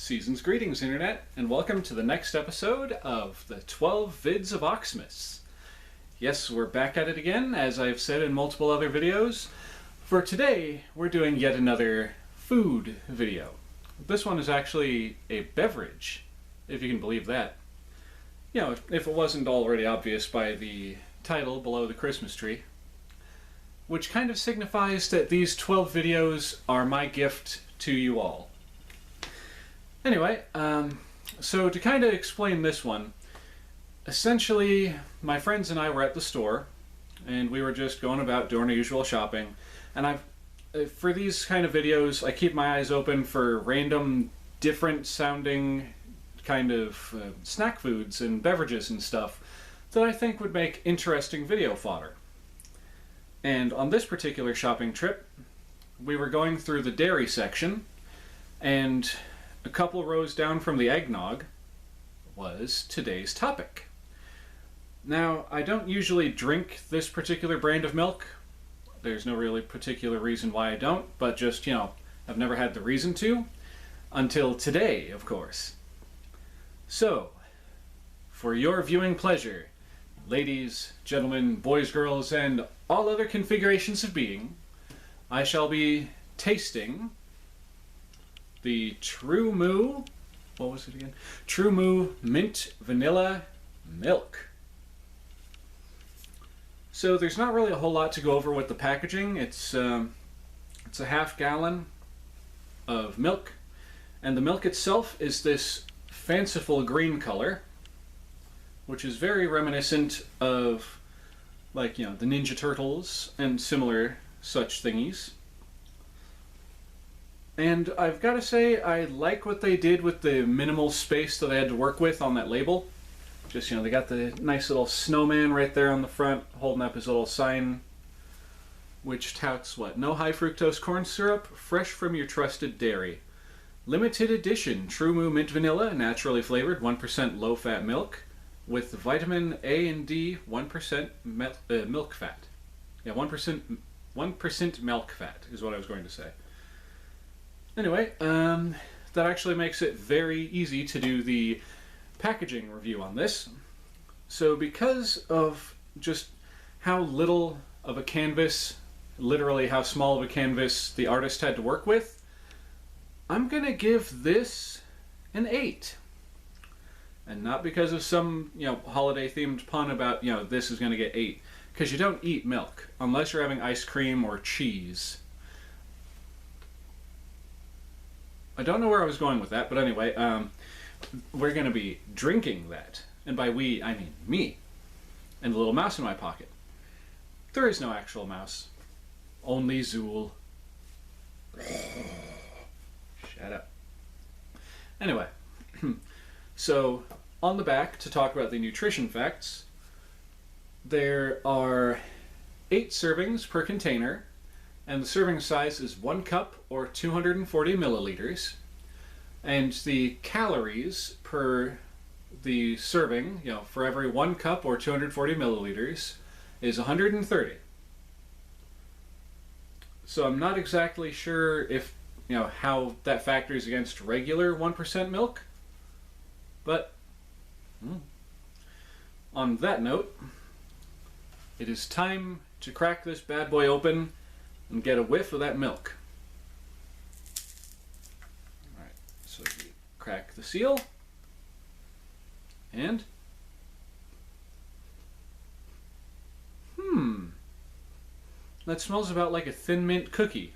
Season's greetings, Internet, and welcome to the next episode of the 12 Vids of Oxmas. Yes, we're back at it again, as I've said in multiple other videos. For today, we're doing yet another food video. This one is actually a beverage, if you can believe that. You know, if it wasn't already obvious by the title below the Christmas tree. Which kind of signifies that these 12 videos are my gift to you all. Anyway, so to kind of explain this one, essentially my friends and I were at the store and we were just going about doing our usual shopping, and for these kind of videos I keep my eyes open for random different sounding kind of snack foods and beverages and stuff that I think would make interesting video fodder. And on this particular shopping trip we were going through the dairy section, and a couple rows down from the eggnog was today's topic. Now, I don't usually drink this particular brand of milk. There's no really particular reason why I don't, but just, you know, I've never had the reason to. Until today, of course. So, for your viewing pleasure, ladies, gentlemen, boys, girls, and all other configurations of being, I shall be tasting the True Moo, what was it again? True Moo Mint Vanilla Milk. So there's not really a whole lot to go over with the packaging. It's a half gallon of milk, and the milk itself is this fanciful green color, which is very reminiscent of, like, you know, the Ninja Turtles and similar such thingies. And I've got to say, I like what they did with the minimal space that they had to work with on that label. Just, you know, they got the nice little snowman right there on the front, holding up his little sign, which touts what? No high fructose corn syrup, fresh from your trusted dairy. Limited edition True Moo Mint Vanilla, naturally flavored, 1% low-fat milk, with vitamin A and D, 1% milk fat. Yeah, 1% milk fat is what I was going to say. Anyway, that actually makes it very easy to do the packaging review on this. So because of just how little of a canvas, literally how small of a canvas the artist had to work with, I'm going to give this an 8. And not because of some, you know, holiday-themed pun about, you know, this is going to get 8. Because you don't eat milk, unless you're having ice cream or cheese. I don't know where I was going with that, but anyway, we're going to be drinking that. And by we, I mean me. And the little mouse in my pocket. There is no actual mouse. Only Zool. Shut up. Anyway, so on the back, to talk about the nutrition facts, there are 8 servings per container, and the serving size is 1 cup or 240 milliliters. And the calories per the serving, you know, for every 1 cup or 240 milliliters is 130. So I'm not exactly sure if, you know, how that factors against regular 1% milk. But on that note, it is time to crack this bad boy open and get a whiff of that milk. Alright, so you crack the seal, and that smells about like a Thin Mint cookie.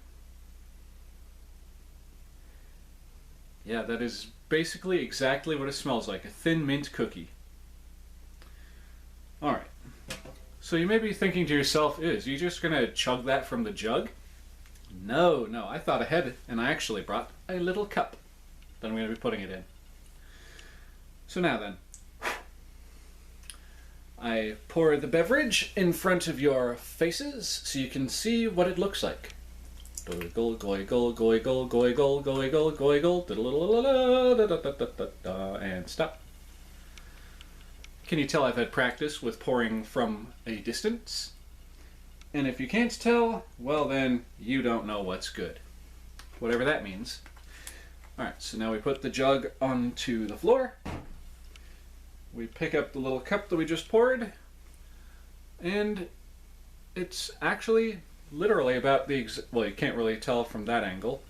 Yeah, that is basically exactly what it smells like, a Thin Mint cookie. Alright. So you may be thinking to yourself, is you just gonna chug that from the jug? No, I thought ahead, and I actually brought a little cup that I'm gonna be putting it in. So now then, I pour the beverage in front of your faces so you can see what it looks like. Goiggle, goiggle, goiggle, goiggle, goiggle, goiggle, and stop. Can you tell I've had practice with pouring from a distance? And if you can't tell, well then, you don't know what's good. Whatever that means. Alright, so now we put the jug onto the floor. We pick up the little cup that we just poured, and it's actually literally about the well, you can't really tell from that angle,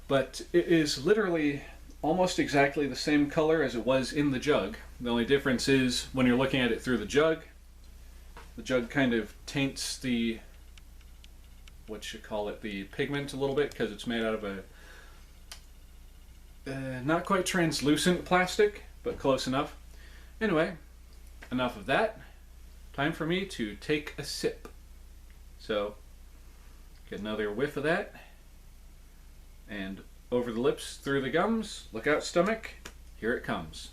but it is literally almost exactly the same color as it was in the jug. The only difference is when you're looking at it through the jug kind of taints the, what you call it, the pigment a little bit, because it's made out of a not quite translucent plastic, but close enough. Anyway, enough of that. Time for me to take a sip. So, get another whiff of that. And over the lips, through the gums. Look out, stomach. Here it comes.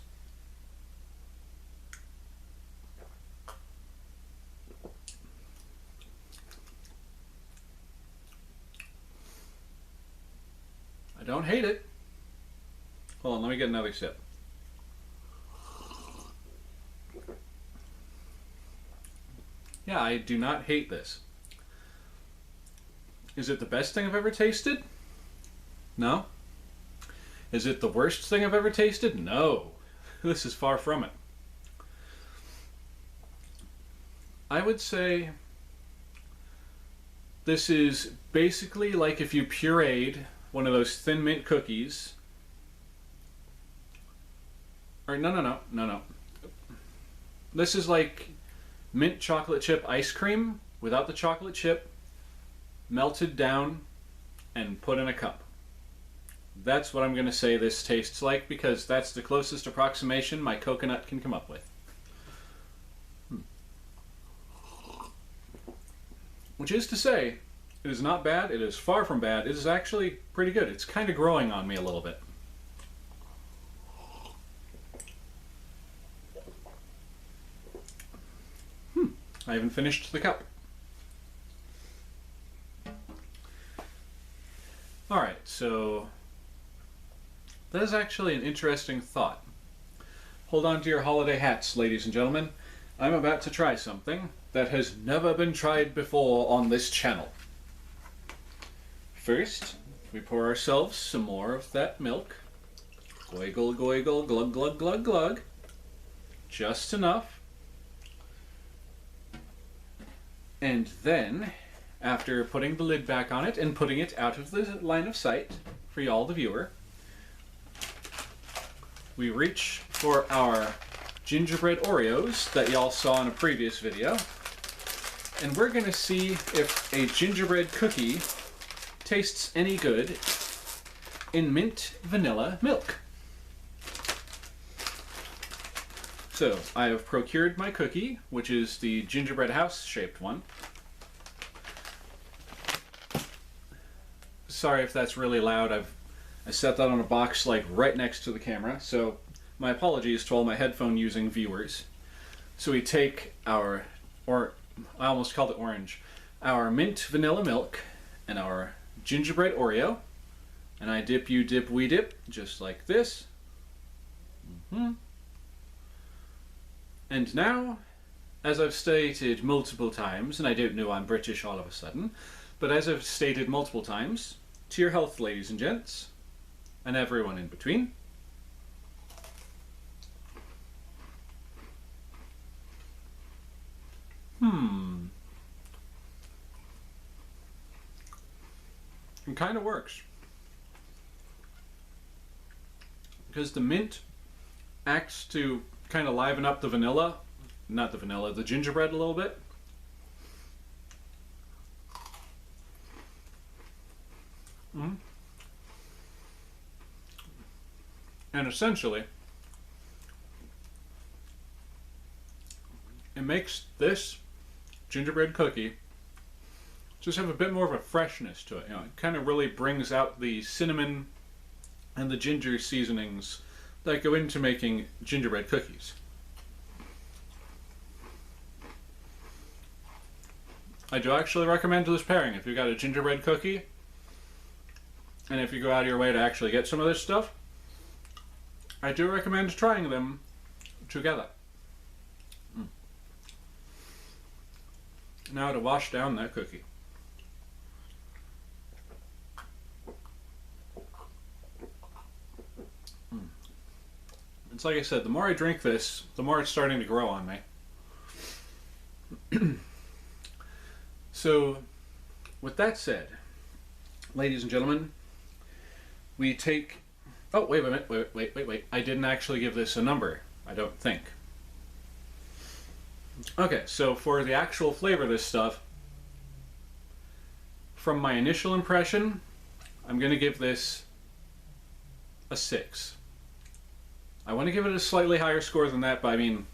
I don't hate it. Hold on, let me get another sip. Yeah, I do not hate this. Is it the best thing I've ever tasted? No. Is it the worst thing I've ever tasted? No. This is far from it. I would say this is basically like if you pureed one of those Thin Mint cookies. Or no. This is like mint chocolate chip ice cream without the chocolate chip, melted down and put in a cup. That's what I'm going to say this tastes like, because that's the closest approximation my coconut can come up with. Which is to say, it is not bad, it is far from bad, it is actually pretty good. It's kind of growing on me a little bit. I haven't finished the cup. Alright, so that is actually an interesting thought. Hold on to your holiday hats, ladies and gentlemen. I'm about to try something that has never been tried before on this channel. First, we pour ourselves some more of that milk. Goigle, goigle, glug, glug, glug, glug. Just enough. And then, after putting the lid back on it and putting it out of the line of sight for y'all, the viewer, we reach for our gingerbread Oreos that y'all saw in a previous video, and we're going to see if a gingerbread cookie tastes any good in mint vanilla milk. So, I have procured my cookie, which is the gingerbread house shaped one. Sorry if that's really loud. I set that on a box like right next to the camera, so my apologies to all my headphone using viewers. So we take our, or I almost called it orange, our mint vanilla milk and our gingerbread Oreo, and I dip, you dip, we dip, just like this. And now, as I've stated multiple times, and I don't know I'm British all of a sudden, but as I've stated multiple times, to your health, ladies and gents, and everyone in between. It kind of works. Because the mint acts to kind of liven up the vanilla, not the vanilla, the gingerbread a little bit. And essentially, it makes this gingerbread cookie just have a bit more of a freshness to it. You know, it kind of really brings out the cinnamon and the ginger seasonings that go into making gingerbread cookies. I do actually recommend this pairing if you've got a gingerbread cookie, and if you go out of your way to actually get some of this stuff, I do recommend trying them together. Now to wash down that cookie. It's like I said, the more I drink this, the more it's starting to grow on me. So, with that said, ladies and gentlemen, we take... Oh, wait a minute. Wait. I didn't actually give this a number, I don't think. Okay, so for the actual flavor of this stuff, from my initial impression, I'm going to give this a 6. I want to give it a slightly higher score than that, but I mean,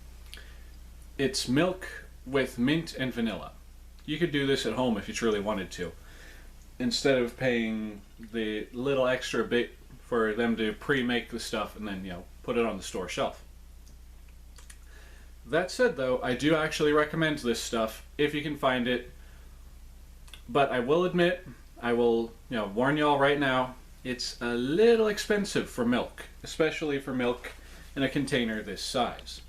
it's milk with mint and vanilla. You could do this at home if you truly wanted to, instead of paying the little extra bit for them to pre-make the stuff and then, put it on the store shelf. That said, though, I do actually recommend this stuff if you can find it, but I will admit, I will, warn y'all right now, it's a little expensive for milk, especially for milk in a container this size.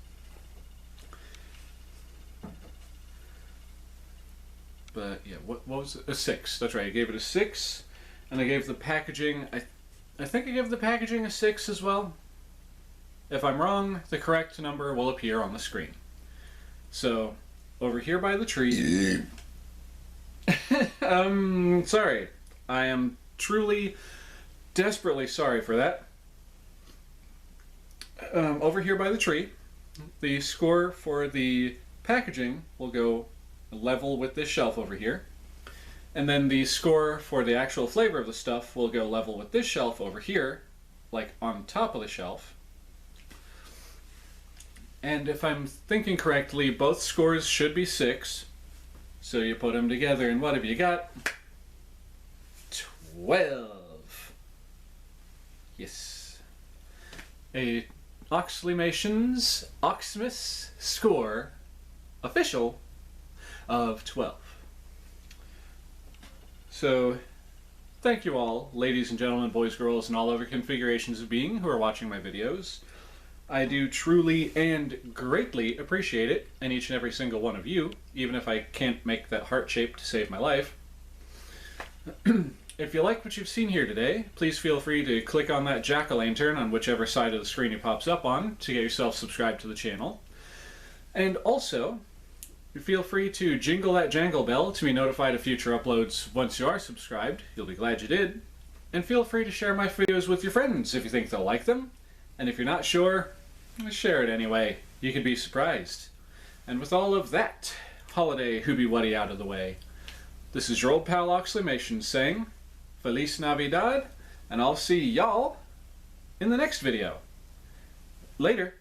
But yeah, what was it? A 6. That's right, I gave it a 6, and I gave the packaging, I think I gave the packaging a 6 as well. If I'm wrong, the correct number will appear on the screen. So, over here by the tree... sorry. I am truly, desperately sorry for that. Over here by the tree, the score for the packaging will go level with this shelf over here. And then the score for the actual flavor of the stuff will go level with this shelf over here, like on top of the shelf. And if I'm thinking correctly, both scores should be 6. So you put them together, and what have you got? 12. Yes. A Oxleymations Oxmas score, official, of 12. So, thank you all, ladies and gentlemen, boys, girls, and all other configurations of being who are watching my videos. I do truly and greatly appreciate it, and each and every single one of you, even if I can't make that heart shape to save my life. If you like what you've seen here today, please feel free to click on that jack-o'-lantern on whichever side of the screen it pops up on to get yourself subscribed to the channel. And also, feel free to jingle that jangle bell to be notified of future uploads once you are subscribed. You'll be glad you did. And feel free to share my videos with your friends if you think they'll like them. And if you're not sure, share it anyway. You could be surprised. And with all of that holiday hoobie-wuddy out of the way, this is your old pal Oxleymations saying, Feliz Navidad, and I'll see y'all in the next video. Later.